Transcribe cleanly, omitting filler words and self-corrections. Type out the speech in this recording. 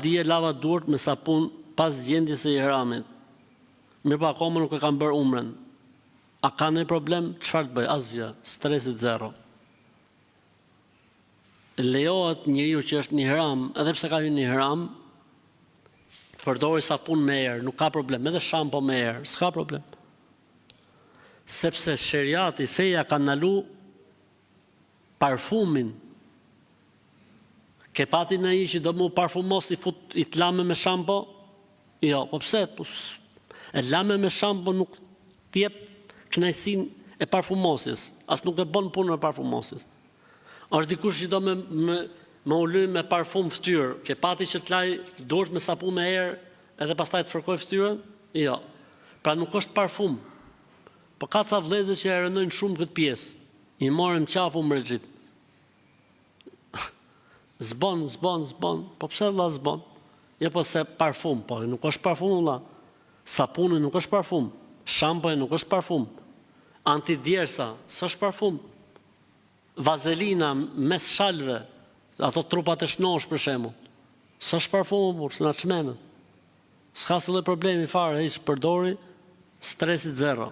Dije lava duart me sapun pas gjendjes së ihramit. Mirë pa akoma nuk e kam bërë umrën. A ka në problem? Çfarë të bëj? Asgjë. Stresit zero. Lejohet njeriu që është në ihram, edhe pse ka hyrë në ihram, të përdori sapun me erë, nuk ka problem. Edhe shampo me erë, s'ka problem. Sepse sheriati, feja ka ndalu parfumin. Ke pati në i që do mu parfumos i të lame me shampo? Jo, po pse? E lame me shampo nuk t'jep kënaqësin e parfumosis, as nuk e bon punën e parfumosis. Është dikush që do me uly me parfum ftyrë, ke pati që t'laj duart me sapun me erë edhe pastaj të fërkoj ftyrën? Jo. Pra nuk është parfum. Po ka ca vëllezër që e rënojnë shumë këtë pjesë. I morën qafu mrexhit. Zbon. Po pse vëlla zbon? Jo, po se parfum, po nuk është parfum vëlla. Sapuni nuk është parfum. Shampoja nuk është parfum. Antidjersa, s'është parfum. Vazelina mes shalve, ato trupat e shnosh për shembull. S'është parfum, por s'na çmenën. S'ka asnjë problemi fare, hiç përdori, stresit zero.